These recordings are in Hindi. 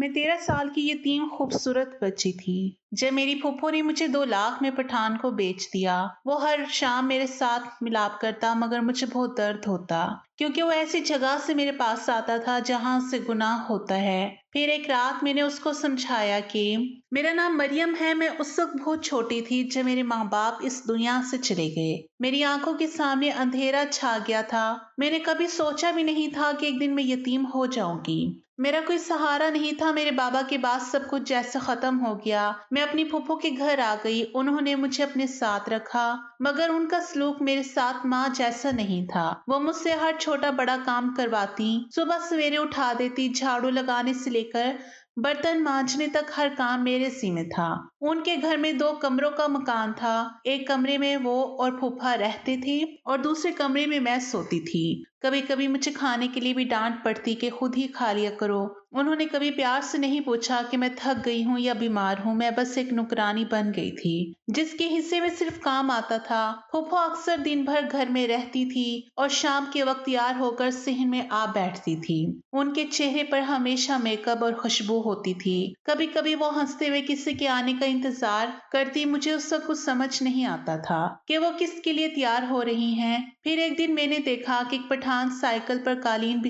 मैं 13 साल की यतीम खूबसूरत बच्ची थी जब मेरी फूफो ने मुझे 2 लाख में पठान को बेच दिया। वो हर शाम मेरे साथ मिलाप करता मगर मुझे बहुत दर्द होता क्योंकि वो ऐसी जगह से मेरे पास आता था जहां से गुनाह होता है। फिर एक रात मैंने उसको समझाया कि मेरा नाम मरियम है। मैं उस वक्त बहुत छोटी थी जब मेरे माँ बाप इस दुनिया से चले गए। मेरी आंखों के सामने अंधेरा छा गया था। मैंने कभी सोचा भी नहीं था कि एक दिन मैं यतीम हो जाऊंगी। मेरा कोई सहारा नहीं था। मेरे बाबा के बाद सब कुछ जैसे खत्म हो गया। मैं अपनी फूफो के घर आ गई। उन्होंने मुझे अपने साथ रखा मगर उनका सलूक मेरे साथ माँ जैसा नहीं था। वो मुझसे हर छोटा बड़ा काम करवाती, सुबह सवेरे उठा देती, झाड़ू लगाने से लेकर बर्तन मांजने तक हर काम मेरे ज़िम्मे था। उनके घर में 2 कमरों का मकान था। एक कमरे में वो और फूफा रहते थे और दूसरे कमरे में मैं सोती थी। कभी कभी मुझे खाने के लिए भी डांट पड़ती कि खुद ही खा लिया करो। उन्होंने कभी प्यार से नहीं पूछा कि मैं थक गई हूँ या बीमार हूँ। मैं बस एक नुकरानी बन गई थी जिसके हिस्से में सिर्फ काम आता था। फूफा अक्सर दिन भर घर में रहती थी और शाम के वक्त तैयार होकर सहन में आ बैठती थी। उनके चेहरे पर हमेशा मेकअप और खुशबू होती थी। कभी कभी वो हंसते हुए किसी के आने का इंतजार करती। मुझे उसका कुछ समझ नहीं आता था कि वो किसके लिए तैयार हो रही हैं। फिर एक दिन मैंने देखा कि एक पठान साइकिल पर कालीन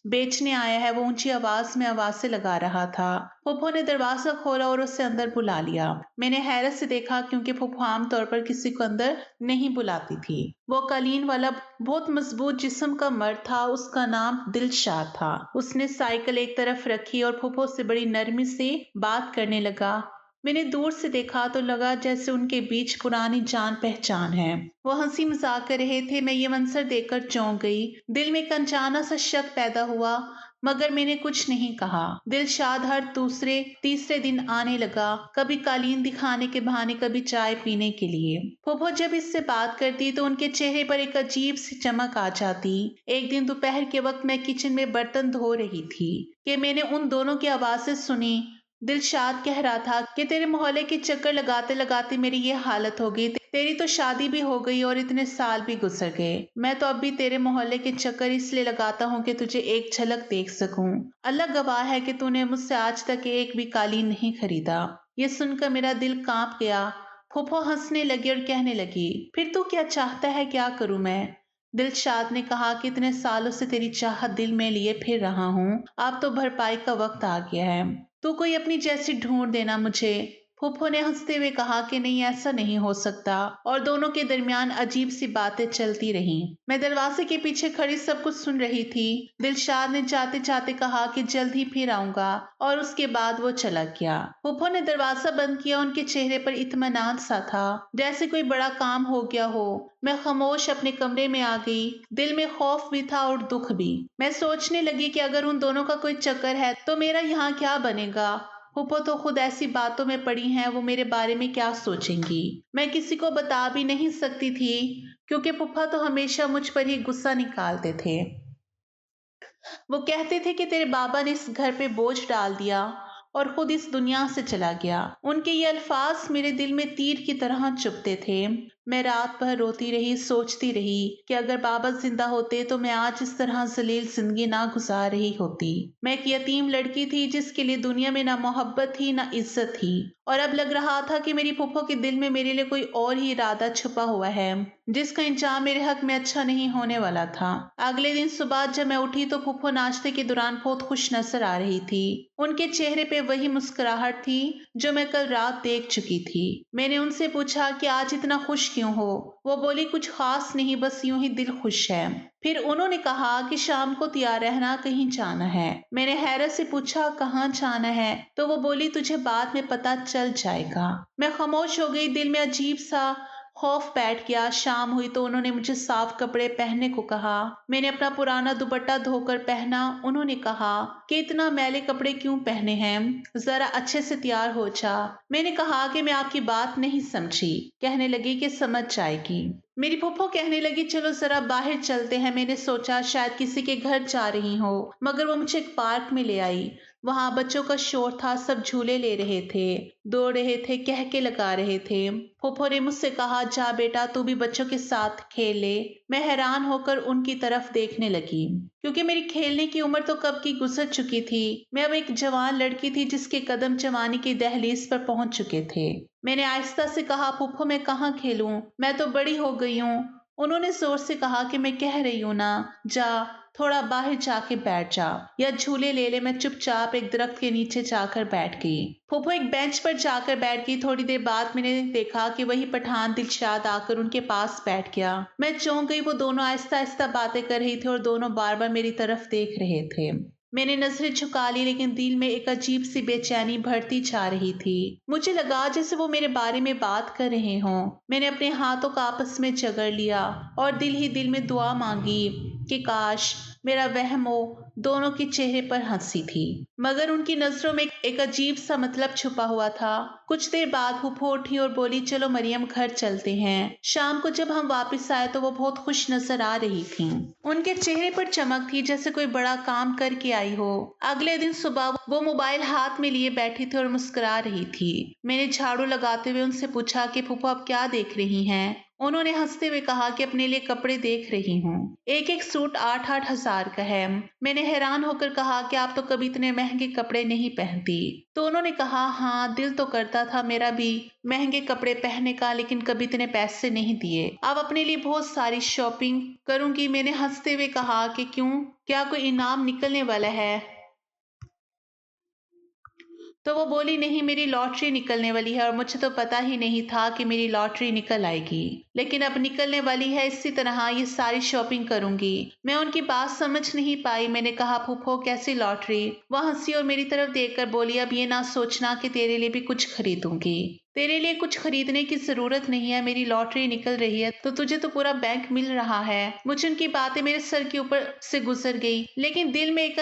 बेचने आया है। वो ऊंची आवाज में आवाज़ें लगा रहा था। फूफो ने दरवाजा खोला और उसे अंदर बुला लिया। मैंने हैरत से देखा क्योंकि फूफो आमतौर पर किसी को अंदर नहीं बुलाती थी। वो कालीन वाला बहुत मजबूत जिस्म का मर्द था। उसका नाम दिलशाद था। उसने साइकिल एक तरफ रखी और फूफो से बड़ी नरमी से बात करने लगा। मैंने दूर से देखा तो लगा जैसे उनके बीच पुरानी जान पहचान है। वो हंसी मजाक कर रहे थे। मैं ये मंजर देखकर चौंक गई। दिल में एक अनजाना सा शक पैदा हुआ मगर मैंने कुछ नहीं कहा। दिलशाद हर दूसरे तीसरे दिन आने लगा, कभी कालीन दिखाने के बहाने, कभी चाय पीने के लिए। फूफो जब इससे बात करती तो उनके चेहरे पर एक अजीब सी चमक आ जाती। एक दिन दोपहर के वक्त मैं किचन में बर्तन धो रही थी कि मैंने उन दोनों की आवाजें सुनी। दिलशाद कह रहा था कि तेरे मोहल्ले के चक्कर लगाते लगाते मेरी ये हालत हो गई। तेरी तो शादी भी हो गई और इतने साल भी गुजर गए। मैं तो अब भी तेरे मोहल्ले के चक्कर इसलिए लगाता हूँ कि तुझे एक झलक देख सकूं। अल्लाह गवाह है कि तूने मुझसे आज तक एक भी कालीन नहीं खरीदा। ये सुनकर मेरा दिल कांप गया। फूफो हंसने लगी और कहने लगी, फिर तू क्या चाहता है, क्या करूं मैं? दिलशाद ने कहा कि इतने सालों से तेरी चाहत दिल में लिए फिर रहा हूँ। अब तो भरपाई का वक्त आ गया है। तू कोई अपनी जैसी ढूंढ देना मुझे। फूफो ने हंसते हुए कहा कि नहीं, ऐसा नहीं हो सकता। और दोनों के दरमियान अजीब सी बातें चलती रहीं। मैं दरवाजे के पीछे खड़ी सब कुछ सुन रही थी। दिलशाद ने जाते जाते कहा कि जल्द ही फिर आऊंगा और उसके बाद वो चला गया। फूफो ने दरवाजा बंद किया। उनके चेहरे पर इत्मीनान सा था, जैसे कोई बड़ा काम हो गया हो। मैं खामोश अपने कमरे में आ गई। दिल में खौफ भी था और दुख भी। मैं सोचने लगी कि अगर उन दोनों का कोई चक्कर है तो मेरा यहाँ क्या बनेगा। फूफो तो खुद ऐसी बातों में पड़ी हैं, वो मेरे बारे में क्या सोचेंगी। मैं किसी को बता भी नहीं सकती थी क्योंकि फूफा तो हमेशा मुझ पर ही गुस्सा निकालते थे। वो कहते थे कि तेरे बाबा ने इस घर पे बोझ डाल दिया और खुद इस दुनिया से चला गया। उनके ये अल्फाज मेरे दिल में तीर की तरह चुभते थे। मैं रात भर रोती रही, सोचती रही कि अगर बाबा जिंदा होते तो मैं आज इस तरह जलील जिंदगी ना गुजार रही होती। मैं एक यतीम लड़की थी जिसके लिए दुनिया में ना मोहब्बत थी ना इज्जत थी। और अब लग रहा था कि मेरी फूफो के दिल में मेरे लिए कोई और ही इरादा छुपा हुआ है जिसका इंजाम मेरे हक में अच्छा नहीं होने वाला था। अगले दिन सुबह जब मैं उठी तो फूफो नाश्ते के दौरान बहुत खुश नजर आ रही थी। उनके चेहरे पे वही मुस्कुराहट थी जो मैं कल रात देख चुकी थी। मैंने उनसे पूछा कि आज इतना खुश क्यों हो? वो बोली, कुछ खास नहीं, बस यूं ही दिल खुश है। फिर उन्होंने कहा कि शाम को तैयार रहना, कहीं जाना है। मैंने हैरत से पूछा, कहाँ जाना है? तो वो बोली, तुझे बाद में पता चल जाएगा। मैं खामोश हो गई। दिल में अजीब सा खौफ बैठ गया। शाम हुई तो उन्होंने मुझे साफ कपड़े पहनने को कहा। मैंने अपना पुराना दुपट्टा धोकर पहना। उन्होंने कहा कि इतना मैले कपड़े क्यों पहने हैं, जरा अच्छे से तैयार हो जा। मैंने कहा कि मैं आपकी बात नहीं समझी। कहने लगी कि समझ जाएगी। मेरी फूफो कहने लगी, चलो जरा बाहर चलते हैं। मैंने सोचा शायद किसी के घर जा रही हो, मगर वो मुझे एक पार्क में ले आई। वहां बच्चों का शोर था, सब झूले ले रहे थे, दौड़ रहे थे, कह के लगा रहे थे। फूफो ने मुझसे कहा, जा बेटा तू भी बच्चों के साथ खेल ले। मैं हैरान होकर उनकी तरफ देखने लगी, क्योंकि मेरी खेलने की उम्र तो कब की गुजर चुकी थी। मैं अब एक जवान लड़की थी जिसके कदम जवानी की दहलीज पर पहुंच चुके थे। मैंने आहिस्ता से कहा, फूफो मैं कहाँ खेलूं, मैं तो बड़ी हो गई हूँ। उन्होंने जोर से कहा कि मैं कह रही हूं ना, जा थोड़ा बाहर जाके बैठ जा या झूले ले ले। मैं चुपचाप एक दरख्त के नीचे जाकर बैठ गई। फूफो एक बेंच पर जाकर बैठ गई। थोड़ी देर बाद मैंने देखा कि वही पठान दिलशाद आकर उनके पास बैठ गया। मैं चौंक गई। वो दोनों आहिस्ता आहिस्ता बातें कर रही थी और दोनों बार बार मेरी तरफ देख रहे थे। मैंने नजरें झुका ली, लेकिन दिल में एक अजीब सी बेचैनी बढ़ती जा रही थी। मुझे लगा जैसे वो मेरे बारे में बात कर रहे हों। मैंने अपने हाथों का आपस में जगड़ लिया और दिल ही दिल में दुआ मांगी कि काश मेरा वहम हो। दोनों के चेहरे पर हंसी थी, मगर उनकी नजरों में एक अजीब सा मतलब छुपा हुआ था। कुछ देर बाद फूफो उठी और बोली, चलो मरियम घर चलते हैं। शाम को जब हम वापस आए तो वो बहुत खुश नजर आ रही थी। उनके चेहरे पर चमक थी जैसे कोई बड़ा काम करके आई हो। अगले दिन सुबह वो मोबाइल हाथ में लिए बैठी थी और मुस्कुरा रही थी। मैंने झाड़ू लगाते हुए उनसे पूछा कि फूफो आप क्या देख रही हैं। उन्होंने हंसते हुए कहा कि अपने लिए कपड़े देख रही हूँ। एक एक सूट 8-8 हजार का है। मैंने हैरान होकर कहा कि आप तो कभी इतने महंगे कपड़े नहीं पहनती। तो उन्होंने कहा, हाँ दिल तो करता था मेरा भी महंगे कपड़े पहनने का, लेकिन कभी इतने पैसे नहीं दिए। अब अपने लिए बहुत सारी शॉपिंग करूंगी। मैंने हंसते हुए कहा कि क्यों, क्या कोई इनाम निकलने वाला है। तो वो बोली, नहीं मेरी लॉटरी निकलने वाली है और मुझे तो पता ही नहीं था कि मेरी लॉटरी निकल आएगी, लेकिन अब निकलने वाली है। इसी तरह ये सारी शॉपिंग करूंगी। मैं उनकी बात समझ नहीं पाई। मैंने कहा, फूफो कैसी लॉटरी। वह हंसी और मेरी तरफ देखकर बोली, अब ये ना सोचना कि तेरे लिए भी कुछ खरीदूंगी। तेरे लिए कुछ खरीदने की जरूरत नहीं है। मेरी लॉटरी निकल रही है तो तुझे तो पूरा बैंक मिल रहा है। मुझे उनकी बातें मेरे सर के ऊपर से गुजर गई, लेकिन दिल में एक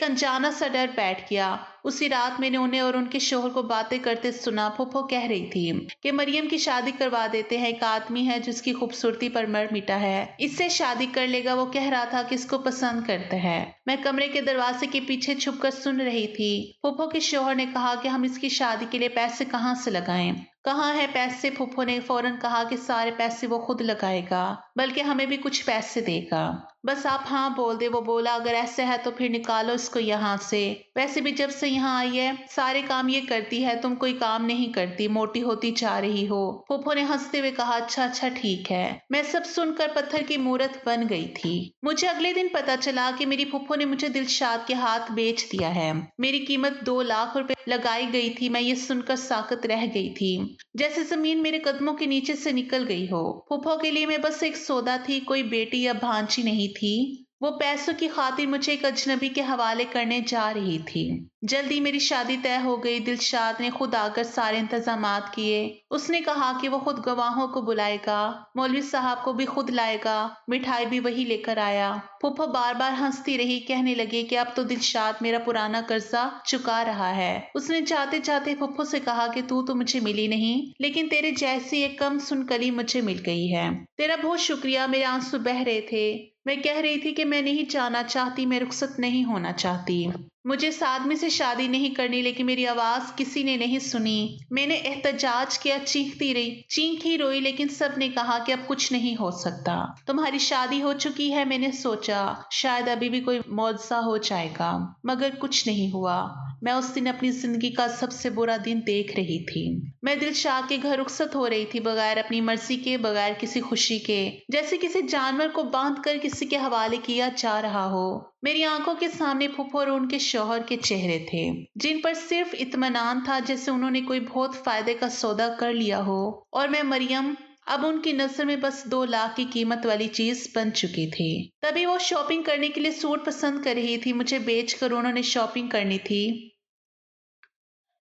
अनजाना सा डर बैठ गया। उसी रात मैंने उन्हें और उनके शोहर को बातें करते सुना। फूफो कह रही थी कि मरियम की शादी करवा देते हैं। एक आदमी है जिसकी खूबसूरती पर मर मिटा है, इससे शादी कर लेगा। वो कह रहा था कि इसको पसंद करता है। मैं कमरे के दरवाजे के पीछे छुपकर सुन रही थी। फूफो के शोहर ने कहा कि हम इसकी शादी के लिए पैसे कहाँ से लगाएं। कहाँ है पैसे। फूफो ने फौरन कहा कि सारे पैसे वो खुद लगाएगा, बल्कि हमें भी कुछ पैसे देगा। बस आप हाँ बोल दे। वो बोला, अगर ऐसा है तो फिर निकालो इसको यहाँ से। वैसे भी जब से यहाँ आई है सारे काम ये करती है, तुम कोई काम नहीं करती, मोटी होती जा रही हो। फूफो ने हंसते हुए कहा, अच्छा अच्छा ठीक है। मैं सब सुनकर पत्थर की मूरत बन गई थी। मुझे अगले दिन पता चला कि मेरी फूफो ने मुझे दिलशाद के हाथ बेच दिया है। मेरी कीमत 2 लाख रुपए लगाई गई थी। मैं ये सुनकर साकत रह गई थी, जैसे जमीन मेरे कदमों के नीचे से निकल गई हो। फूफो के लिए मैं बस एक सौदा थी, कोई बेटी या भांजी नहीं थी। वो पैसों की खातिर मुझे एक अजनबी के हवाले करने जा रही थी। जल्दी मेरी शादी तय हो गई। दिलशाद ने खुद आकर सारे इंतजामात किए। उसने कहा कि वो खुद गवाहों को बुलाएगा, मौलवी साहब को भी खुद लाएगा, मिठाई भी वही लेकर आया। फूफो बार बार हंसती रही, कहने लगी कि अब तो दिलशाद मेरा पुराना कर्जा चुका रहा है। उसने जाते जाते फूफो से कहा कि तू तो मुझे मिली नहीं, लेकिन तेरे जैसी एक कम सुन कली मुझे मिल गई है। तेरा बहुत शुक्रिया। मेरे आंसू बह रहे थे। मैं कह रही थी कि मैं नहीं जाना चाहती, मैं रुखसत नहीं होना चाहती। मुझे इस आदमी से शादी नहीं करनी, लेकिन मेरी आवाज किसी ने नहीं सुनी। मैंने एहतजाज किया, चीखती रही, चीखी रोई, लेकिन सब ने कहा कि अब कुछ नहीं हो सकता, तुम्हारी शादी हो चुकी है। मैंने सोचा शायद अभी भी कोई मौजज़ा हो जाएगा, मगर कुछ नहीं हुआ। मैं उस दिन अपनी जिंदगी का सबसे बुरा दिन देख रही थी। मैं दिलशाद के घर रुखसत हो रही थी, बगैर अपनी मर्जी के, बगैर किसी खुशी के, जैसे किसी जानवर को बांध कर किसी के हवाले किया जा रहा हो। मेरी आंखों के सामने फूफो और उनके शौहर के चेहरे थे, जिन पर सिर्फ इत्मीनान था, जैसे उन्होंने कोई बहुत फायदे का सौदा कर लिया हो। और मैं मरियम अब उनकी नजर में बस 2 लाख की कीमत वाली चीज बन चुकी थी। तभी वो शॉपिंग करने के लिए सूट पसंद कर रही थी। मुझे बेचकर उन्होंने शॉपिंग करनी थी,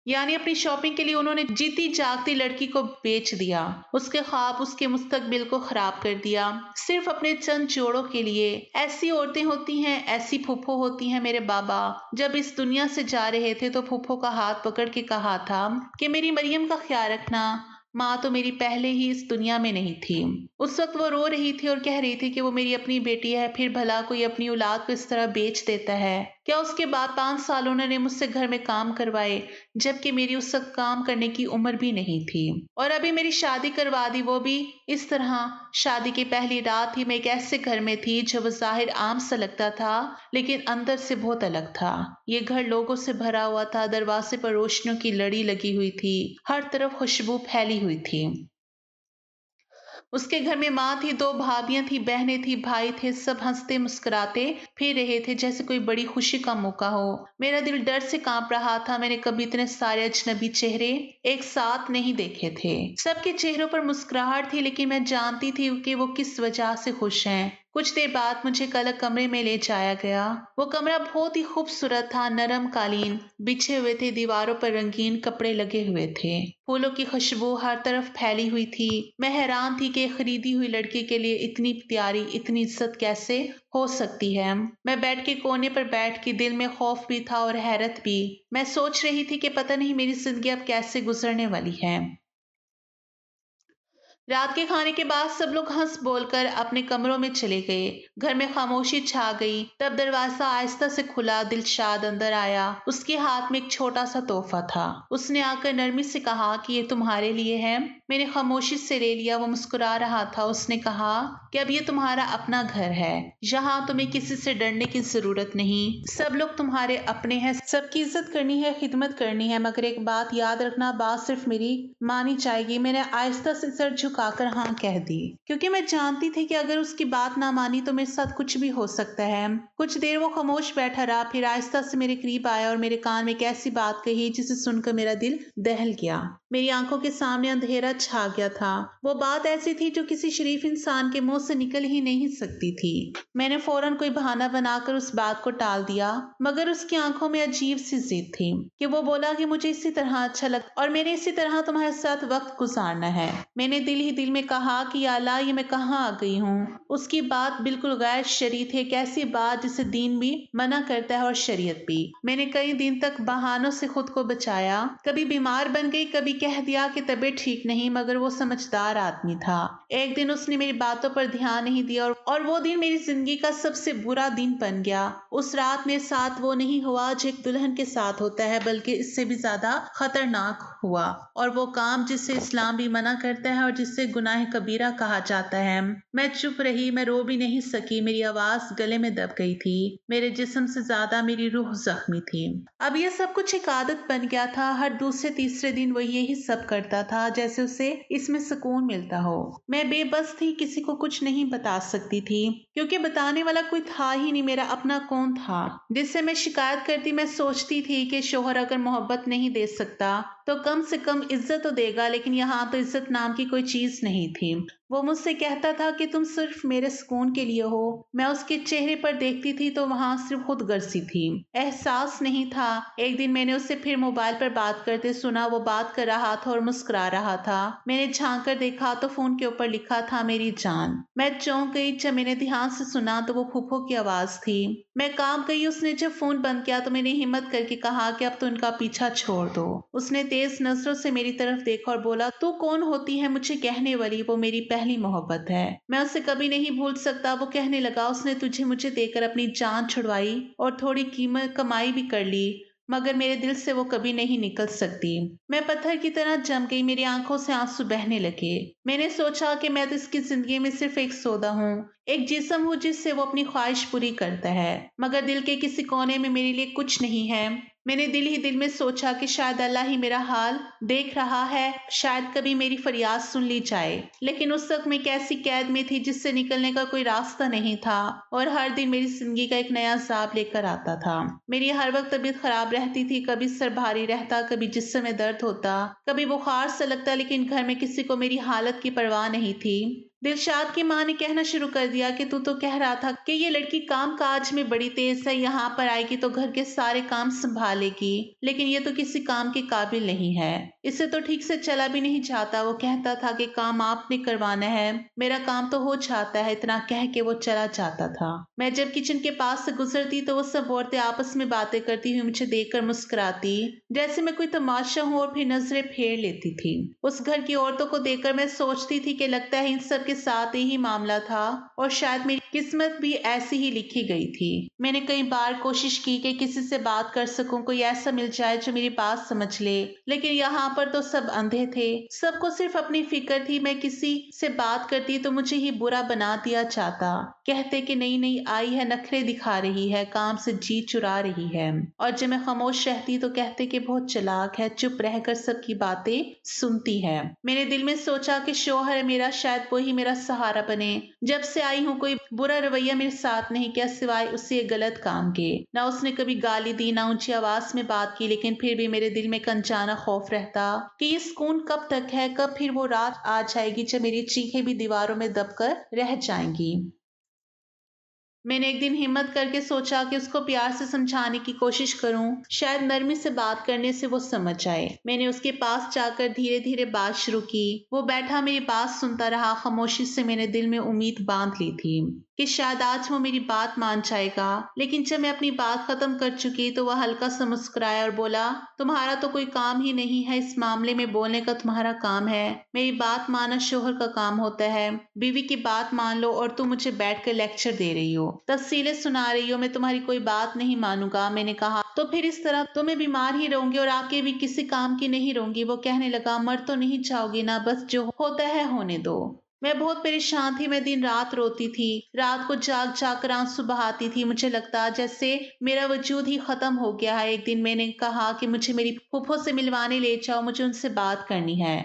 यानी अपनी शॉपिंग के लिए उन्होंने जीती जागती लड़की को बेच दिया, उसके ख्वाब, उसके मुस्तकबिल को खराब कर दिया, सिर्फ अपने चंद जोड़ों के लिए। ऐसी औरतें होती हैं, ऐसी फूफो होती हैं। मेरे बाबा जब इस दुनिया से जा रहे थे तो फूफो का हाथ पकड़ के कहा था कि मेरी मरियम का ख्याल रखना, माँ तो मेरी पहले ही इस दुनिया में नहीं थी। उस वक्त वो रो रही थी और कह रही थी कि वो मेरी अपनी बेटी है, फिर भला कोई अपनी औलाद को इस तरह बेच देता है। क्या उसके बाद 5 साल उन्होंने मुझसे घर में काम करवाए, जबकि मेरी उस वक्त काम करने की उम्र भी नहीं थी। और अभी मेरी शादी करवा दी, वो भी इस तरह। शादी की पहली रात ही मैं एक ऐसे घर में थी जो ज़ाहिर आम सा लगता था, लेकिन अंदर से बहुत अलग था। ये घर लोगों से भरा हुआ था, दरवाजे पर रोशनियों की लड़ी लगी हुई थी, हर तरफ खुशबू फैली हुई थी। उसके घर में माँ थी, 2 भाभियाँ थी, बहनें थी, भाई थे, सब हँसते मुस्कुराते फिर रहे थे जैसे कोई बड़ी खुशी का मौका हो। मेरा दिल डर से काँप रहा था, मैंने कभी इतने सारे अजनबी चेहरे एक साथ नहीं देखे थे। सबके चेहरों पर मुस्कुराहट थी, लेकिन मैं जानती थी कि वो किस वजह से खुश हैं। कुछ देर बाद मुझे एक अलग कमरे में ले जाया गया। वो कमरा बहुत ही खूबसूरत था, नरम कालीन बिछे हुए थे, दीवारों पर रंगीन कपड़े लगे हुए थे, फूलों की खुशबू हर तरफ फैली हुई थी। मैं हैरान थी कि खरीदी हुई लड़की के लिए इतनी प्यारी, इतनी इज्जत कैसे हो सकती है। मैं बेड के कोने पर बैठ के दिल में खौफ भी था और हैरत भी। मैं सोच रही थी कि पता नहीं मेरी जिंदगी अब कैसे गुजरने वाली है। रात के खाने के बाद सब लोग हंस बोलकर अपने कमरों में चले गए। घर में खामोशी छा गई। तब दरवाजा आहिस्ता से खुला, दिलशाद अंदर आया। उसके हाथ में एक छोटा सा तोहफा था। उसने आकर नरमी से कहा कि ये तुम्हारे लिए है। मैंने खामोशी से ले लिया। वो मुस्कुरा रहा था। उसने कहा कि अब ये तुम्हारा अपना घर है, यहाँ तुम्हें किसी से डरने की जरूरत नहीं। सब लोग तुम्हारे अपने हैं, सबकी इज्जत करनी है, खिदमत करनी है, मगर एक बात याद रखना, बात सिर्फ मेरी मानी जाएगी। मैंने आहिस्ता से सर झुकाकर हाँ कह दी, क्योंकि मैं जानती थी कि अगर उसकी बात ना मानी तो मेरे साथ कुछ भी हो सकता है। कुछ देर वो खामोश बैठा रहा, फिर आहिस्ता से मेरे करीब आया और मेरे कान में एक ऐसी बात कही जिसे सुनकर मेरा दिल दहल गया। मेरी आंखों के सामने अंधेरा छा गया था। वो बात ऐसी थी जो किसी शरीफ इंसान के मुंह से निकल ही नहीं सकती थी। मैंने फौरन कोई बहाना बनाकर उस बात को टाल दिया, मगर उसकी आंखों में अजीब सी जिद थी कि वो बोला कि मुझे इसी तरह अच्छा लगता और मैंने इसी तरह तुम्हारे साथ वक्त गुजारना है। मैंने दिल ही दिल में कहा कि या अल्लाह, ये मैं कहाँ आ गई हूँ। उसकी बात बिल्कुल गैर शरई थी, एक ऐसी बात जिसे दीन भी मना करता है और शरीयत भी। मैंने कई दिन तक बहानों से खुद को बचाया। कभी बीमार बन गई, कभी कह दिया कि तबीयत ठीक नहीं, मगर वो समझदार आदमी था। एक दिन उसने मेरी बातों पर ध्यान नहीं दिया और वो दिन मेरी जिंदगी का सबसे बुरा दिन बन गया। उस रात मेरे साथ वो नहीं हुआ जो एक दुल्हन के साथ होता है, बल्कि इससे भी ज्यादा खतरनाक हुआ, और वो काम जिससे इस्लाम भी मना करता है और जिससे गुनाह कबीरा कहा जाता है। मैं चुप रही, मैं रो भी नहीं सकी। मेरी आवाज गले में दब गई थी। मेरे जिस्म से ज्यादा मेरी रूह जख्मी थी। अब ये सब कुछ एक आदत बन गया था। हर दूसरे तीसरे दिन वो यही सब करता था, जैसे उसे इसमें सुकून मिलता हो। मैं बेबस थी, किसी को कुछ नहीं बता सकती थी, क्योंकि बताने वाला कोई था ही नहीं। मेरा अपना कौन था जिससे मैं शिकायत करती। मैं सोचती थी कि शोहर अगर मोहब्बत नहीं दे सकता तो कम से कम इज्जत तो देगा, लेकिन यहाँ तो इज्जत नाम की कोई चीज नहीं थी। वो मुझसे कहता था कि तुम सिर्फ मेरे सुकून के लिए हो। मैं उसके चेहरे पर देखती थी तो वहां सिर्फ खुदगर्जी थी, एहसास नहीं था। एक दिन मैंने उससे फिर मोबाइल पर बात करते सुना। वो बात कर रहा था और मुस्कुरा रहा था। मैंने झांक कर देखा तो फोन के ऊपर लिखा था मेरी जान। मैं चौंक गई। जब मैंने ध्यान से सुना तो वो फूफो की आवाज थी। मैं कांप गई। उसने जब फोन बंद किया तो मैंने हिम्मत करके कहा कि अब तो उनका पीछा छोड़ दो। उसने तेज नजरों से मेरी तरफ देखा और बोला, तू कौन होती है मुझे कहने वाली? वो मेरी पहली मोहब्बत है, मैं उसे कभी नहीं भूल सकता। वो कहने लगा, उसने तुझे मुझे देकर अपनी जान छुड़वाई और थोड़ी कीमत कमाई भी कर ली, मगर मेरे दिल से वो कभी नहीं निकल सकती। मैं पत्थर की तरह जम गई। मेरी आंखों से आंसू बहने लगे। मैंने सोचा कि मैं तो इसकी जिंदगी में सिर्फ एक सौदा हूँ, एक जिस्म हूँ जिससे वो अपनी ख्वाहिश पूरी करता है, मगर दिल के किसी कोने में मेरे लिए कुछ नहीं है। मैंने दिल ही दिल में सोचा कि शायद अल्लाह ही मेरा हाल देख रहा है, शायद कभी मेरी फरियाद सुन ली जाए। लेकिन उस वक्त मैं एक ऐसी कैद में थी जिससे निकलने का कोई रास्ता नहीं था, और हर दिन मेरी जिंदगी का एक नया अजाब लेकर आता था। मेरी हर वक्त तबीयत खराब रहती थी, कभी सर भारी रहता, कभी जिस्म में दर्द होता, कभी बुखार सा लगता, लेकिन घर में किसी को मेरी हालत की परवाह नहीं थी। दिलशाद की माँ ने कहना शुरू कर दिया कि तू तो कह रहा था कि ये लड़की काम काज में बड़ी तेज है, यहाँ पर आएगी तो घर के सारे काम संभालेगी, लेकिन ये तो किसी काम के काबिल नहीं है, इससे तो ठीक से चला भी नहीं जाता। वो कहता था कि काम आपने करवाना है, मेरा काम तो हो जाता है। इतना कह के वो चला जाता था। मैं जब किचन के पास से गुजरती तो वो सब औरतें आपस में बातें करती हुई मुझे देखकर मुस्कुराती, जैसे मैं कोई तमाशा हूँ, और फिर नजरें फेर लेती थी। उस घर की औरतों को देखकर मैं सोचती थी कि लगता है इन सब के के साथ यही मामला था और शायद मेरी किस्मत भी ऐसी ही लिखी गई थी। मैंने कई बार कोशिश की कि किसी से बात कर सकूं, कोई ऐसा मिल जाए जो मेरी बात समझ ले, लेकिन यहाँ पर तो सब अंधे थे। सबको सिर्फ अपनी फिक्र थी। मैं किसी से बात करती तो मुझे ही बुरा बना दिया जाता। कहते कि नई नई आई है, नखरे दिखा रही है, काम से जी चुरा रही है। और जब मैं खामोश रहती तो कहते कि बहुत चालाक है, चुप रहकर सबकी बातें सुनती है। मैंने दिल में सोचा कि शौहर मेरा शायद वो ही मेरा सहारा बने। जब से आई हूँ कोई बुरा रवैया मेरे साथ नहीं किया सिवाय उससे गलत काम के। ना उसने कभी गाली दी, ना ऊंची आवाज में बात की, लेकिन फिर भी मेरे दिल में एक अनजाना खौफ रहता कि ये सुकून कब तक है, कब फिर वो रात आ जाएगी जब मेरी चीखें भी दीवारों में दबकर रह जाएंगी। मैंने एक दिन हिम्मत करके सोचा कि उसको प्यार से समझाने की कोशिश करूं, शायद नरमी से बात करने से वो समझ जाए। मैंने उसके पास जाकर धीरे धीरे बात शुरू की। वो बैठा मेरी बात सुनता रहा। खामोशी से मैंने दिल में उम्मीद बांध ली थी कि शायद आज वो मेरी बात मान जाएगा। लेकिन जब मैं अपनी बात खत्म कर चुकी तो वह हल्का सा मुस्कुराया और बोला, तुम्हारा तो कोई काम ही नहीं है, इस मामले में बोलने का तुम्हारा काम है। मेरी बात मानना शोहर का काम होता है। बीवी की बात मान लो और तुम मुझे बैठकर लेक्चर दे रही हो, तफसीलें सुना रही हो। मैं तुम्हारी कोई बात नहीं मानूंगा। मैंने कहा, तो फिर इस तरह तो मैं बीमार ही रहूंगी और आके भी किसी काम की नहीं रहूंगी। वो कहने लगा, मर तो नहीं जाओगी ना, बस जो होता है होने दो। मैं बहुत परेशान थी। मैं दिन रात रोती थी, रात को जाग जाग कर आंसू बहाती थी। मुझे लगता जैसे मेरा वजूद ही खत्म हो गया है। एक दिन मैंने कहा कि मुझे मेरी फूफो से मिलवाने ले जाओ, मुझे उनसे बात करनी है,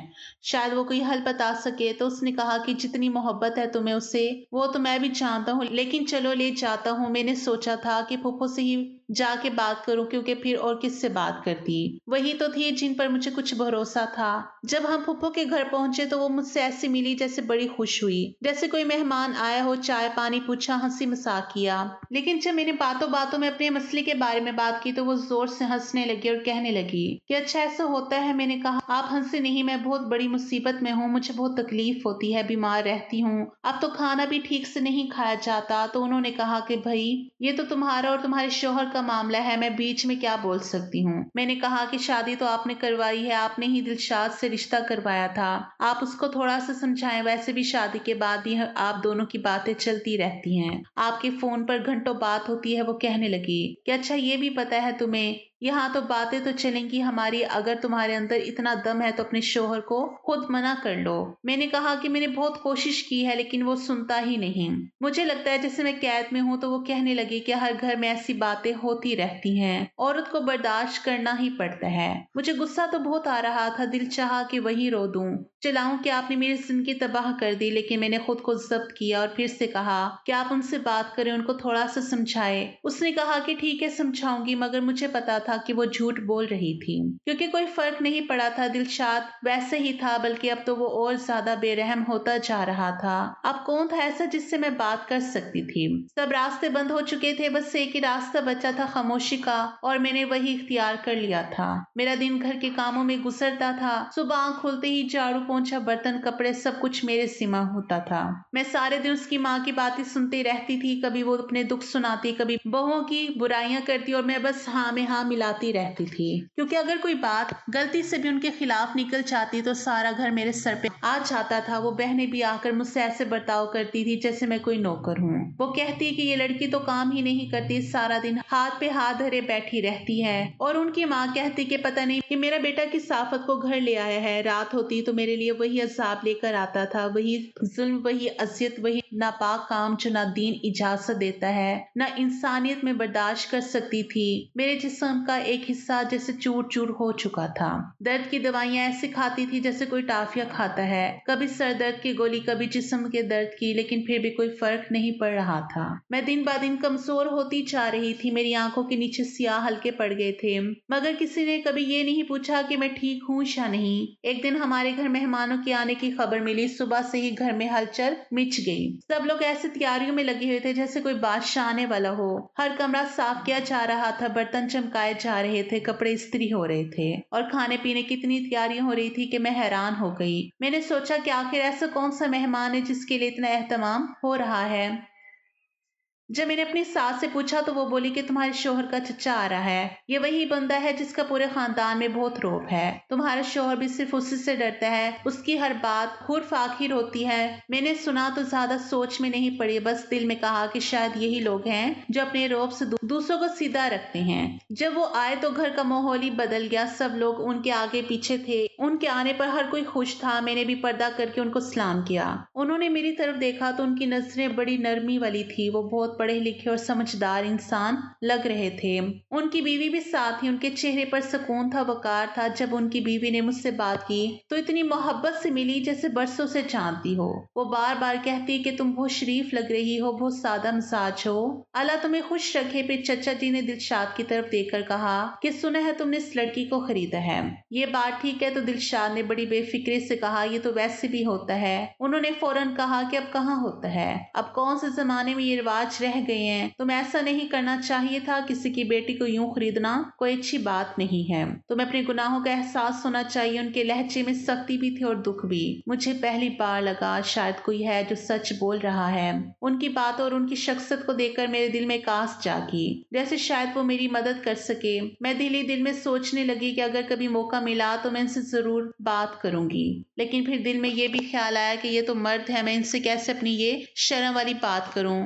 शायद वो कोई हल बता सके। तो उसने कहा कि जितनी मोहब्बत है तुम्हें उससे वो तो मैं भी जानता हूँ, लेकिन चलो ले जाता हूँ। मैंने सोचा था कि फूफो से ही जाके बात करूं, क्योंकि फिर और किससे बात करती। वही तो थी जिन पर मुझे कुछ भरोसा था। जब हम फूफो के घर पहुंचे तो वो मुझसे ऐसी मिली जैसे बड़ी खुश हुई, जैसे कोई मेहमान आया हो। चाय पानी पूछा, हंसी मजाक किया। लेकिन जब मैंने बातों बातों में अपने मसले के बारे में बात की तो वो जोर से हंसने लगी और कहने लगी कि अच्छा ऐसा होता है। मैंने कहा, आप हंसे नहीं, मैं बहुत बड़ी मुसीबत में हूँ, मुझे बहुत तकलीफ होती है, बीमार रहती हूँ, अब तो खाना भी ठीक से नहीं खाया जाता। तो उन्होंने कहा कि भाई ये तो तुम्हारा और तुम्हारे शौहर का मामला है, मैं बीच में क्या बोल सकती हूँ। मैंने कहा कि शादी तो आपने करवाई है, आपने ही दिलशाद से रिश्ता करवाया था, आप उसको थोड़ा सा समझाएं। वैसे भी शादी के बाद ही आप दोनों की बातें चलती रहती हैं, आपके फोन पर घंटों बात होती है। वो कहने लगी कि अच्छा ये भी पता है तुम्हें, यहाँ तो बातें तो चलेंगी हमारी, अगर तुम्हारे अंदर इतना दम है तो अपने शोहर को खुद मना कर लो। मैंने कहा कि मैंने बहुत कोशिश की है लेकिन वो सुनता ही नहीं। मुझे लगता है जैसे मैं कैद में हूँ। तो वो कहने लगी कि हर घर में ऐसी बातें होती रहती हैं, औरत को बर्दाश्त करना ही पड़ता है। मुझे गुस्सा तो बहुत आ रहा था, दिल चाहा कि वही रो दूं, चिल्लाऊं कि आपने मेरी जिंदगी तबाह कर दी। लेकिन मैंने खुद को जब्त किया और फिर से कहा कि आप उनसे बात करें, उनको थोड़ा सा समझाए। उसने कहा कि ठीक है समझाऊंगी, मगर मुझे पता था कि वो झूठ बोल रही थी, क्योंकि कोई फर्क नहीं पड़ा था। दिलशाद वैसे ही था, बल्कि अब तो वो और ज्यादा बेरहम होता जा रहा था। अब कौन था ऐसा जिससे मैं बात कर सकती थी? सब रास्ते बंद हो चुके थे, बस एक ही रास्ता बचा था, खामोशी का, और मैंने वही इख्तियार कर लिया था। मेरा दिन घर के कामों में गुजरता था। सुबह आंख खुलते ही झाड़ू पोंछा बर्तन कपड़े सब कुछ मेरे जिम्मा होता था। मैं सारे दिन उसकी माँ की बातें सुनती रहती थी। कभी वो अपने दुख सुनाती, कभी बहुओं की बुराइयां करती, और मैं बस हाँ में हाँ मिलाती रहती थी, क्योंकि अगर कोई बात गलती से भी उनके खिलाफ निकल जाती तो सारा घर मेरे सर पे आ जाता था। वो बहनें भी आकर मुझसे ऐसे बर्ताव करती थी जैसे मैं कोई नौकर हूँ। वो कहती कि ये लड़की तो काम ही नहीं करती, सारा दिन हाथ पे हाथ धरे बैठी रहती है। और उनकी माँ कहती कि पता नहीं कि मेरा बेटा किस आफत को घर ले आया है। रात होती तो मेरे लिए वही अजाब लेकर आता था, वही जुल्म, वही अजियत, वही नापाक काम जो ना दीन इजाजत देता है ना इंसानियत में बर्दाश्त कर सकती थी। मेरे जिस्म का एक हिस्सा जैसे चूर चूर हो चुका था। दर्द की दवाइयां ऐसे खाती थी जैसे कोई टाफिया खाता है, कभी सर दर्द की गोली, कभी जिस्म के दर्द की, लेकिन फिर भी कोई फर्क नहीं पड़ रहा था। मैं दिन ब दिन कमजोर होती जा रही थी। मेरी आंखों के नीचे सियाह हल्के पड़ गए थे, मगर किसी ने कभी ये नहीं पूछा कि मैं ठीक हूँ या नहीं। एक दिन हमारे घर मेहमानों के आने की खबर मिली। सुबह से ही घर में हलचल मच गई। सब लोग ऐसे तैयारियों में लगे हुए थे जैसे कोई बादशाह आने वाला हो। हर कमरा साफ किया जा रहा था, बर्तन चमकाए जा रहे थे, कपड़े इस्त्री हो रहे थे, और खाने पीने की इतनी तैयारियां हो रही थी कि मैं हैरान हो गई। मैंने सोचा कि आखिर ऐसा कौन सा मेहमान है जिसके लिए इतना एहतमाम हो रहा है। जब मैंने अपनी सास से पूछा तो वो बोली कि तुम्हारे शोहर का चचा आ रहा है, ये वही बंदा है जिसका पूरे खानदान में बहुत रौब है। तुम्हारा शोहर भी सिर्फ उसी से डरता है, उसकी हर बात खुर आखिर होती है। मैंने सुना तो ज्यादा सोच में नहीं पड़ी, बस दिल में कहा कि शायद यही लोग हैं जो अपने रौब से दूसरों को सीधा रखते हैं। जब वो आए तो घर का माहौल ही बदल गया, सब लोग उनके आगे पीछे थे। उनके आने पर हर कोई खुश था। मैंने भी पर्दा करके उनको सलाम किया। उन्होंने मेरी तरफ देखा तो उनकी नजरें बड़ी नरमी वाली थी। वो बहुत पढ़े लिखे और समझदार इंसान लग रहे थे। उनकी बीवी भी साथ ही, उनके चेहरे पर सुकून था, वकार था। जब उनकी बीवी ने मुझसे बात की तो इतनी मोहब्बत से मिली जैसे बरसों से जानती हो। वो बार बार कहती कि तुम बहुत शरीफ लग रही हो, बहुत सादा मिजाज हो, अल्लाह तुम्हें खुश रखे। फिर चचा जी ने दिलशाद की तरफ देखकर कहा कि सुना है तुमने इस लड़की को खरीदा है, ये बात ठीक है? तो दिलशाद ने बड़ी बेफिक्री से कहा ये तो वैसे भी होता है। उन्होंने फौरन कहा कि अब कहाँ होता है, अब कौन से जमाने में ये रिवाज रह गए हैं। तुम ऐसा नहीं करना चाहिए था, किसी की बेटी को यूं खरीदना कोई अच्छी बात नहीं है। तुम्हें अपने गुनाहों का एहसास होना चाहिए। उनके लहजे में सख्ती भी थी और दुख भी। मुझे पहली बार लगा शायद कोई है जो सच बोल रहा है। उनकी बातों और उनकी शख्सियत को देखकर मेरे दिल में कास जागी, जैसे शायद वो मेरी मदद कर सके। मैं दिल ही दिल में सोचने लगी कि अगर कभी मौका मिला तो मैं इनसे जरूर बात करूंगी। लेकिन फिर दिल में ये भी ख्याल आया कि ये तो मर्द है, मैं इनसे कैसे अपनी ये शर्म वाली बात करूं।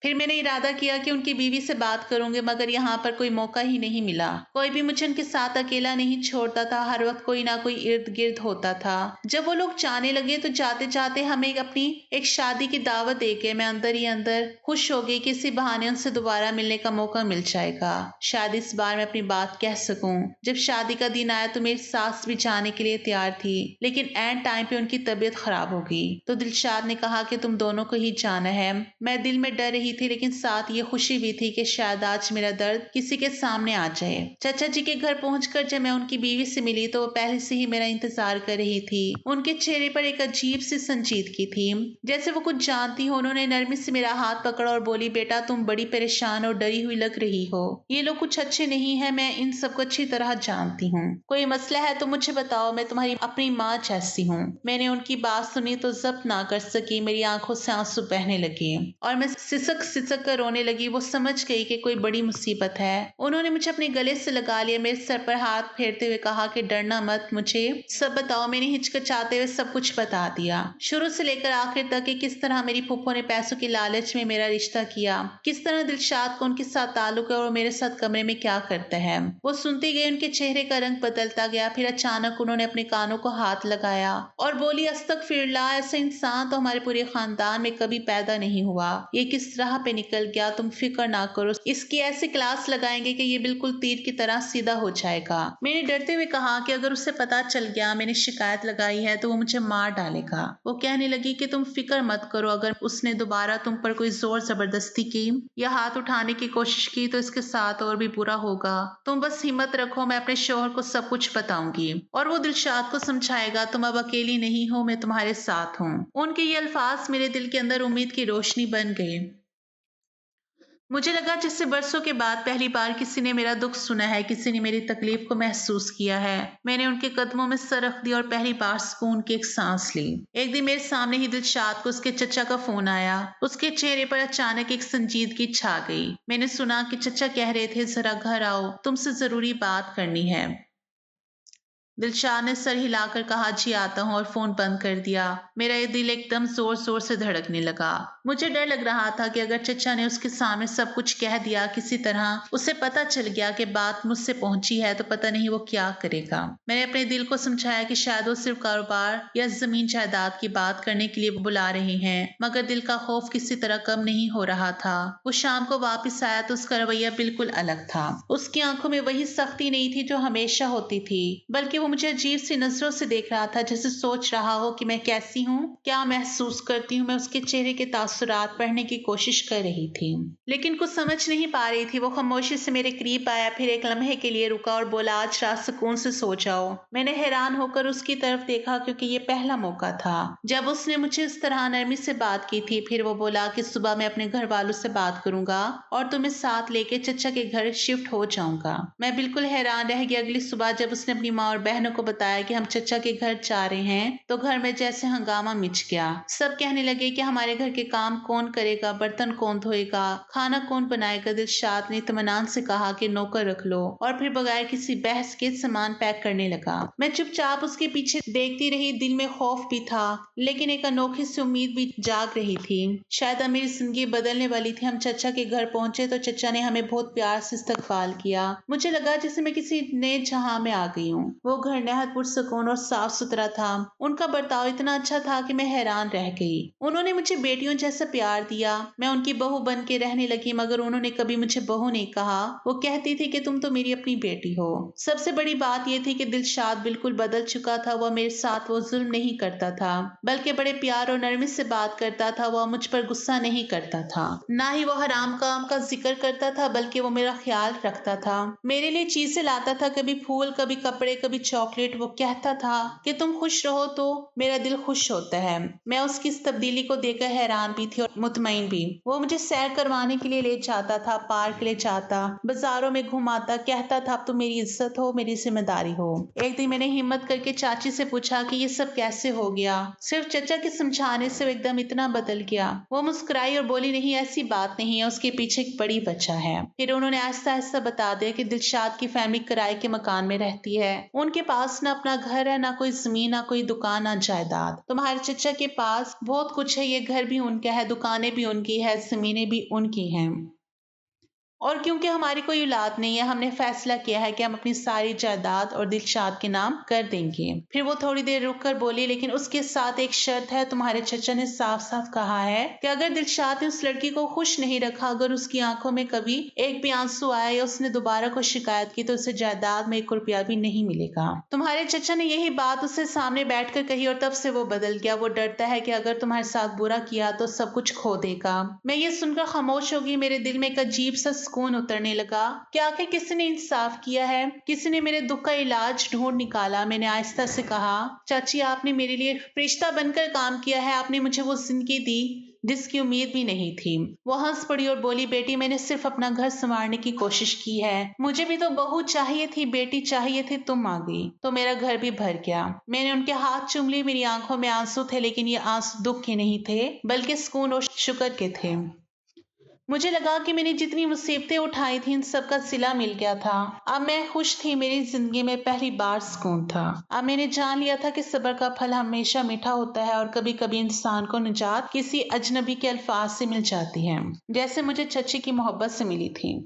फिर मैंने इरादा किया कि उनकी बीवी से बात करूंगी, मगर यहाँ पर कोई मौका ही नहीं मिला। कोई भी मुझे उनके साथ अकेला नहीं छोड़ता था, हर वक्त कोई ना कोई इर्द गिर्द होता था। जब वो लोग जाने लगे तो जाते जाते हमें अपनी एक शादी की दावत देके मैं अंदर ही अंदर खुश हो गई कि इसी बहाने उनसे दोबारा मिलने का मौका मिल जाएगा। शायद इस बार मैं अपनी बात कह सकूं। जब शादी का दिन आया तो मेरी सास भी जाने के लिए तैयार थी, लेकिन एंड टाइम पे उनकी तबीयत खराब हो गई। तो दिलशाद ने कहा कि तुम दोनों को ही जाना है। मैं दिल में डर रही थी, लेकिन साथ ये खुशी भी थी कि शायद आज मेरा दर्द किसी के सामने आ जाए। चाचा जी के घर पहुंचकर जब मैं उनकी बीवी से मिली तो वो पहले से ही मेरा इंतजार कर रही थी। उनके चेहरे पर एक अजीब सी संजीदगी थी, जैसे वो कुछ जानती हो। उन्होंने नरमी से मेरा हाथ पकड़ा और बोली, बेटा तुम बड़ी परेशान और डरी हुई लग रही हो। ये लोग कुछ अच्छे नहीं है, मैं इन सबको अच्छी तरह जानती हूँ। कोई मसला है तो मुझे बताओ, मैं तुम्हारी अपनी माँ जैसी हूँ। मैंने उनकी बात सुनी तो जब्त ना कर सकी, मेरी आंखों से आंसू बहने लगे और मैं सिसक सिसक कर रोने लगी। वो समझ गई कि कोई बड़ी मुसीबत है। उन्होंने मुझे अपने गले से लगा लिया, मेरे सर पर हाथ फेरते हुए कहा कि डरना मत, मुझे सब बताओ। मैंने हिचकिचाते हुए सब कुछ बता दिया, शुरू से लेकर आखिर तक कि किस तरह मेरी फूफो ने पैसों की लालच में मेरा रिश्ता किया, किस तरह दिलशाद को उनके साथ ताल्लुक है और मेरे साथ कमरे में क्या करता है। वो सुनती गई, उनके चेहरे का रंग बदलता गया। फिर अचानक उन्होंने अपने कानों को हाथ लगाया और बोली, अस्तगफिरुल्लाह, ऐसा इंसान तो हमारे पूरे खानदान में कभी पैदा नहीं हुआ। ये किस राह पे निकल गया, तुम फिक्र ना करो, इसकी ऐसी क्लास लगाएंगे कि ये बिल्कुल तीर की तरह सीधा हो जाएगा। मैंने डरते हुए कहा कि अगर उसे पता चल गया मैंने शिकायत लगाई है तो वो मुझे मार डालेगा। वो कहने लगी कि तुम फिक्र मत करो, अगर उसने दोबारा तुम पर कोई जोर जबरदस्ती की या हाथ उठाने की कोशिश की तो इसके साथ और भी बुरा होगा। तुम बस हिम्मत रखो, मैं अपने शोहर को सब कुछ बताऊंगी और वो दिलशाद को समझाएगा तुम अब अकेली नहीं हो, मैं तुम्हारे साथ हूँ। उनके ये अल्फाज मेरे दिल के अंदर उम्मीद की रोशनी बन गए। मुझे लगा जैसे बरसों के बाद पहली बार किसी ने मेरा दुख सुना है, किसी ने मेरी तकलीफ को महसूस किया है। मैंने उनके कदमों में सर रख दिया और पहली बार सुकून की एक सांस ली। एक दिन मेरे सामने ही दिलशाद को उसके चचा का फोन आया। उसके चेहरे पर अचानक एक संजीदगी छा गई। मैंने सुना कि चचा कह रहे थे, जरा घर आओ, तुमसे जरूरी बात करनी है। दिलशाद ने सर हिलाकर कहा, जी आता हूँ, और फोन बंद कर दिया। मेरा ये दिल एकदम जोर जोर से धड़कने लगा। मुझे डर लग रहा था कि अगर चचा ने उसके सामने सब कुछ कह दिया, किसी तरह उसे पता चल गया कि बात मुझसे पहुंची है, तो पता नहीं वो क्या करेगा। मैंने अपने दिल को समझाया कि शायद वो सिर्फ कारोबार या जमीन जायदाद की बात करने के लिए बुला रहे हैं, मगर दिल का खौफ किसी तरह कम नहीं हो रहा था। वो शाम को वापिस आया तो उसका रवैया बिल्कुल अलग था। उसकी आंखों में वही सख्ती नहीं थी जो हमेशा होती थी, बल्कि वो मुझे अजीब सी नजरों से देख रहा था, जैसे सोच रहा हो कि मैं कैसी हूँ, क्या महसूस करती हूँ। मैं उसके चेहरे के तासुरात पढ़ने की कोशिश कर रही थी, लेकिन कुछ समझ नहीं पा रही थी। वो खामोशी से मेरे करीब आया, फिर एक लम्हे के लिए रुका और बोला, आज रात सुकून से सो जाओ। मैंने हैरान होकर उसकी तरफ देखा, क्योंकि ये पहला मौका था जब उसने मुझे इस तरह नरमी से बात की थी। फिर वो बोला कि सुबह मैं अपने घर वालों से बात करूंगा और तुम्हें साथ लेके चचा के घर शिफ्ट हो जाऊंगा। मैं बिल्कुल हैरान रह गई। अगली सुबह जब उसने अपनी माँ और बहनों को बताया कि हम चचा के घर जा रहे हैं तो घर में जैसे हंगामा मच गया। सब कहने लगे कि हमारे घर के काम काम कौन करेगा, बर्तन कौन धोएगा, खाना कौन बनाएगा, दिलशाद ने इत्मीनान से कहा कि नौकर रख लो और फिर बगैर किसी बहस के सामान पैक करने लगा। मैं चुपचाप उसके पीछे देखती रही। दिल में खौफ भी था लेकिन एक अनोखी सी उम्मीद भी जाग रही थी। शायद अब मेरी जिंदगी बदलने वाली थी। हम चचा के घर पहुंचे तो चचा ने हमें बहुत प्यार से इस्तकबाल किया। मुझे लगा जैसे मैं किसी नए जहां में आ गई हूँ। वो घर नहायत पुरसुकून और साफ सुथरा था। उनका बर्ताव इतना अच्छा था कि मैं हैरान रह गई। उन्होंने मुझे बेटियों जैसा प्यार दिया। मैं उनकी बहू बन के रहने लगी मगर उन्होंने कभी मुझे बहू नहीं कहा। वो कहती थी कि तुम तो मेरी अपनी बेटी हो। सबसे बड़ी बात यह थी कि दिलशाद बिल्कुल बदल चुका था। वह मेरे साथ वो जुल्म नहीं करता था बल्कि बड़े प्यार और नरमी से बात करता था। वह मुझ पर गुस्सा नहीं करता था, ना ही वो हराम काम का जिक्र करता था, बल्कि वो मेरा ख्याल रखता था। मेरे लिए चीजें लाता था, कभी फूल, कभी कपड़े, कभी चॉकलेट। वो कहता था कि तुम खुश रहो तो मेरा दिल खुश होता है। मैं उसकी इस तब्दीली को देखकर हैरान भी थी और मुतमईन भी। वो मुझे सैर करवाने के लिए ले जाता था, पार्क ले जाता, बाजारों में घुमाता, कहता था अब तो मेरी इज्जत हो, मेरी जिम्मेदारी हो। एक दिन मैंने हिम्मत करके चाची से पूछा कि ये सब कैसे हो गया। सिर्फ चचा के समझाने से वो एकदम इतना बदल गया। वो मुस्कुराई और बोली नहीं, ऐसी बात नहीं है, उसके पीछे एक बड़ी वजह है। फिर उन्होंने आहिस्ता आहिस्ता बता दिया कि दिलशाद की फैमिली किराए के मकान में रहती है। उनके पास ना अपना घर है, ना कोई जमीन, ना कोई दुकान, ना जायदाद। तुम्हारे चचा के पास बहुत कुछ है। ये घर भी उनका है, दुकानें भी उनकी है, जमीनें भी उनकी हैं। और क्योंकि हमारी कोई औलाद नहीं है, हमने फैसला किया है कि हम अपनी सारी जायदाद और दिलशाद के नाम कर देंगे। फिर वो थोड़ी देर रुक कर बोली, लेकिन उसके साथ एक शर्त है। तुम्हारे चचा ने साफ साफ कहा है कि अगर दिलशाद ने उस लड़की को खुश नहीं रखा, अगर उसकी आंखों में कभी एक भी आंसू आया या उसने दोबारा को शिकायत की, तो उसे जायदाद में 1 रुपया भी नहीं मिलेगा। तुम्हारे चचा ने यही बात उससे सामने बैठकर कही और तब से वो बदल गया। वो डरता है कि अगर तुम्हारे साथ बुरा किया तो सब कुछ खो देगा। मैं ये सुनकर खामोश हो गई। मेरे दिल में एक अजीब सा सुकून उतरने लगा कि आखिर किसी ने इंसाफ किया है, किसी ने मेरे दुख का इलाज ढूंढ निकाला। मैंने आहिस्ता से कहा, चाची आपने मेरे लिए फरिश्ता बनकर काम किया है। आपने मुझे वो जिंदगी दी जिसकी उम्मीद भी नहीं थी। वो हंस पड़ी और बोली, बेटी मैंने सिर्फ अपना घर संवारने की कोशिश की है। मुझे भी तो बहू चाहिए थी, बेटी चाहिए थी, तुम आ गई तो मेरा घर भी भर गया। मैंने उनके हाथ चूम लिए। मेरी आंखों में आंसू थे, लेकिन ये आंसू दुख के नहीं थे बल्कि सुकून और शुक्र के थे। मुझे लगा कि मैंने जितनी मुसीबतें उठाई थी, इन सब का सिला मिल गया था। अब मैं खुश थी। मेरी जिंदगी में पहली बार सुकून था। अब मैंने जान लिया था कि सब्र का फल हमेशा मीठा होता है और कभी कभी इंसान को निजात किसी अजनबी के अल्फाज से मिल जाती है, जैसे मुझे चची की मोहब्बत से मिली थी।